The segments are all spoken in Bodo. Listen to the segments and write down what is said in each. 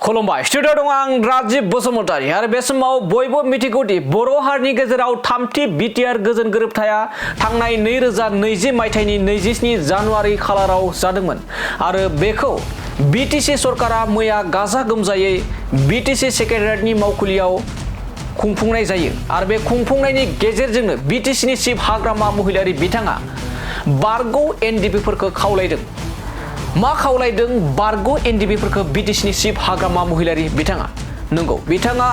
खुलुमबाय स्टुडिअ दं आं राजिब बसुमतारी आरो बे समाव बयबो मिथिगौदि बर' हारिनि गेजेराव थामथि बिटिआर गोजोन गोरोबथाया थांनाय 2020 मायथाइनि 27 जानुवारि खालाराव जादोंमोन आरो बेखौ बिटिसि सरकारा मैया गाजा गोमजायै बिटिसि सेक्रेटारियेटनि मावखुलियाव खुंफुंनाय जायो आरो बे खुंफुंनायनि गेजेरजोंनो बिटिसिनि चिफ हाग्रामा महिलारि बिथाङा बारग' एनडिपिफोरखौ खावलायदों। मा खावलायदों बारग' एनडिपिफोरखौ बिटिसिनि चिफ हाग्रामा महिलारि बिथाङा? नंगौ, बिथाङा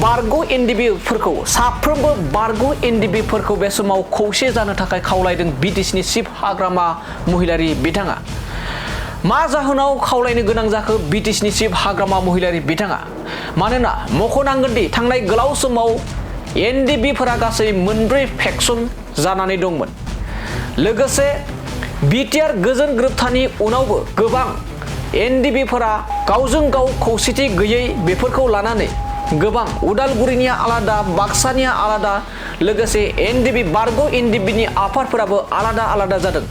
बारग' एनडिपिफोरखौ साफ्रोमबो बारग' एनडिपिफोरखौ बे समाव खौसे जानो थाखाय खावलायदों बिटिसिनि चिफ हाग्रामा महिलारि बिथाङा। मा जाहोनाव खावलायनो गोनां जाखो बिटिसिनि चिफ हाग्रामा महिलारि बिथाङा? मानोना मख'नांगोनदि थांनाय गोलाव समाव एनडिपिफोरा गासै 4 फेक्सन जानानै दंमोन। लोगोसे बिटिआर गोजोन गोरोबथानि उनावबो गोबां एनडिपिफोरा गावजों गाव खौसेथि गैयै बेफोरखौ लानानै गोबां उदालगुरिनिया आलादा, बाक्सानिया आलादा, लोगोसे एनडिपि बारग' एनडिपिनि आफादफोराबो आलादा आलादा जादों।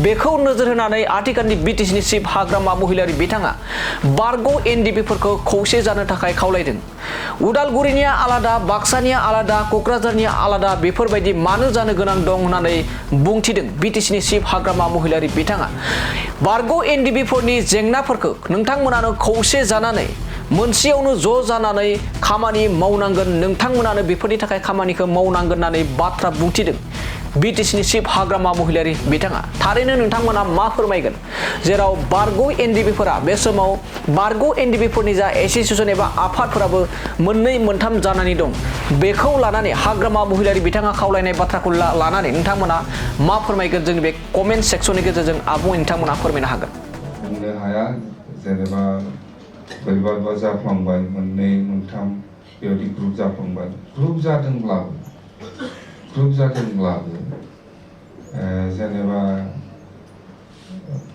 बेखौ नोजोर होनानै आथिखालनि बिटिसिनि चिफ हाग्रामा महिलारि बिथाङा बारग' एनडिपिफोरखौ खौसे जानो थाखाय खावलायदों। उदालगुरिनिया आलादा, बाक्सानिया आलादा, क'क्राझारनिया आलादा बेफोरबायदि मानो जानो गोनां दं होननानै बुंथिदों बिटिसिनि चिफ हाग्रामा महिलारि बिथाङा। बारग' एनडिपिफोरनि जेंनाफोरखौ नोंथांमोनानो खौसे जानानै मोनसेयावनो ज' जानानै खामानि मावनांगोन, नोंथांमोनानो बेफोरनि थाखाय खामानिखौ मावनांगोन होननानै बाथ्रा बुंथिदों बिटिसिनि चिफ हाग्रामा महिलारि बिथाङा। थारैनो नोंथांमोना मा फोरमायगोन? जेराव बारग' एनडिपिफोरा बे समाव बारग' एनडिपिफोरनि जा एसोसिएसन एबा आफादफोराबो 2-3 जानानै दं, बेखौ लानानै हाग्रामा महिलारि बिथाङा खावलायनाय बाथ्राखौ लानानै नोंथांमोना मा फोरमायगोन? जोंनि बे कमेन्ट सेक्सननि गेजेरजों आबुङै नोंथांमोना फोरमायनो हागोन। बुंनो हाया, जेनेबा बोरैबा जाफ्लांबाय 2-3 बेबायदि ग्रुप जाफ्लांबाय। ग्रुप जादोंब्लाबो जेनेबा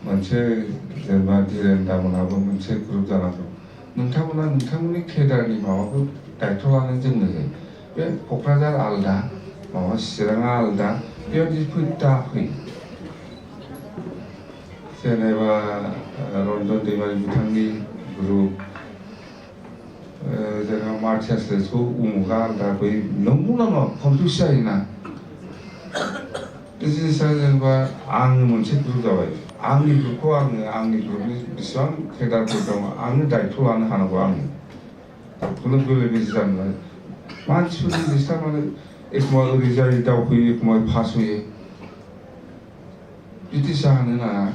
मोनसे जेनेबा धीरेन्द्र मोनहाबो मोनसे ग्रुप जानांगौ। नोंथांमोना नोंथांमोननि केडारनि माबाखौ दायथ' लानो जोंनो होयो। बे क'क्राझार आलदा, माबा चिराङा आलदा, बेबायदि दाफै। जेनेबा रन्जन दैमारि बिथांनि ग्रुप, जेनेबा मार्टियार्सखौ उमुगा आलदा, बै नंगौ नामा कनफिउस जायोना। बे जिनिसा जेनेबा आङो मोनसे ग्रुप जाबाय, आंनि ग्रुपखौ आंनि ग्रुपनि बेसेबां केडारफोर दङ आंनो दायथ' लानो हानांगौ। आङो खुनु बेले बेजे जानो मोना। मानसिफोरनि लिस्टआ माने एखमबा ओरै जायो दावखोयो, एखमबा फासयो। बिदि जानो नाङा।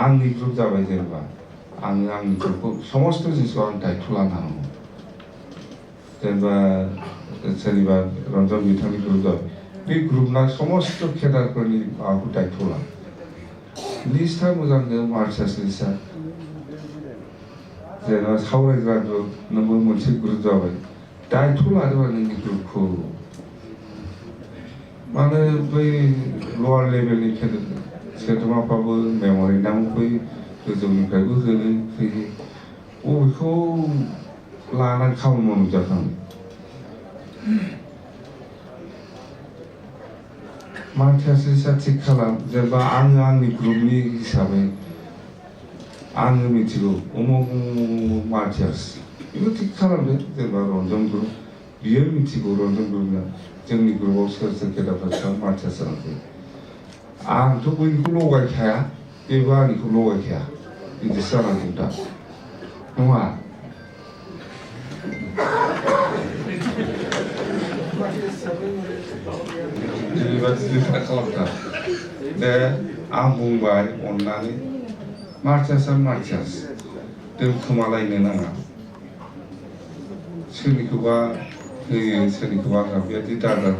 आंनि ग्रुप जाबाय, जेनेबा आङो आंनि ग्रुपखौ समस्त जिनिसखौ आं दायथ' लानो हानांगौ। जेनेबा सोरनिबा रन्जन बिथांनि ग्रुप जाबाय, बे ग्रुपना समस्त केडारफोरनि माबाखौ दायथ' ला। लिस्टआ मोजांनो मार्चार्स लिस्टआ, जेनेबा सावरायग्रा ग्रुप, नोंबो मोनसे ग्रुप जाबाय, दायथ' लादोंबा नोंनि ग्रुपखौ। मानो बै लवार लेभेलनि सोद्रोमाफ्राबो मेम'रेन्डाम बै गोजौनिफ्रायबो होयो, बबेखौ लानानै खामानि मावनो जाखाङो। मार्टियार्सआ थिग खालाम, जेनेबा आङो आंनि ग्रुपनि हिसाबै आङो मिथिगौ उमुक मार्टियार्स, बेखौ थिग खालामदो। जेनेबा रन्जन ग्रुप, बियो मिथिगौ रन्जन ग्रुपना जोंनि ग्रुपआव सोर सोर केडारफ्रा बेसेबां मार्टियार्स जानांगौ। आंथ' बयनिखौ लगायखाया, बेबो आंनिखौ लगायखाया, बिदिसो जानांगौ दा नङा। खालामथा दे, आं बुंबाय अननानै मार्टियार्सआ मार्टियार्स, दोनखोमालायनो नाङा। सोरनिखौबा होयो, सोरनिखौबा होआ, बेबायदि दाजा।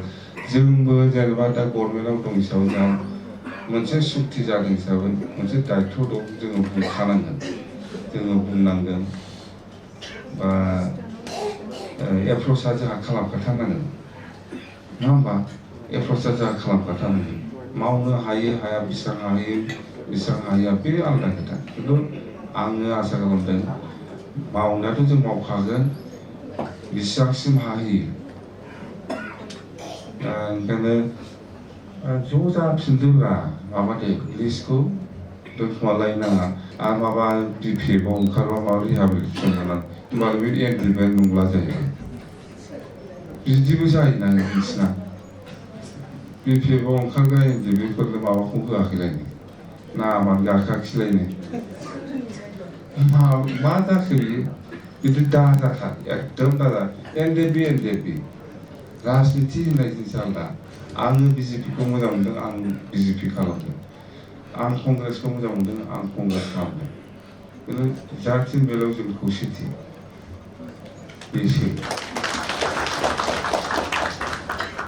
जोंबो जेनेबा दा गभर्नमेन्टआव दं हिसाबै जों मोनसे सुक्ति जादों हिसाबै मोनसे दायथ' दं, जोङो बुंखानांगोन, जोङो बुंनांगोन, बा एप्र'चआ जोंहा खालामखाथारनांगोन, नङा होमबा? एप्र'चआ जोंहा खालामखाथारनांगोन। मावनो हायो हाया, बेसेबां हाया बे आलादा खोथा। खिन्थु आङो आसा खालामदों मावनायाथ' जों मावखागोन, बेसेबांसिम हाहैयो। ओंखायनो ज' जाफिनदोब्रा, माबादे लिस्टखौ दोनखोमालायनो नाङा। आरो माबा बिपिएफआव ओंखारबा माबा रिहाबिलिटेसन जानानै होमबालाय बे एग्रिमेन्ट नंला जाहैबाय बिदिबो जायोना नोंसिना बिपिएफआव ओंखारग्रा एनडिबिफोरनो माबाखौ होआखैलायनो नामानो गाखाखिलायनो मा जाखो बियो बिदि दाजाथार एकदम दाजा एनडिबि राजनिति होननाय जिनिस आलदा आङो बिजेपिखौ मोजां मोनदों आं बिजेपि खालामदों आं कंग्रेसखौ मोजां मोनदों आं कंग्रेस खालामदों खिन्थु जाथिनि बेलायाव जों खौसेथि बेसो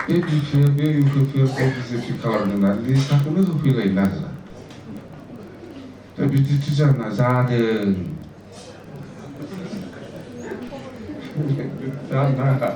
बे बिपिएफ बे इउपिपिएफखौ बिजेपि खालामदोंना लिस्टखौनो होफैलायनो नागिरा दा बिदिथ' जाना जादों जानाङा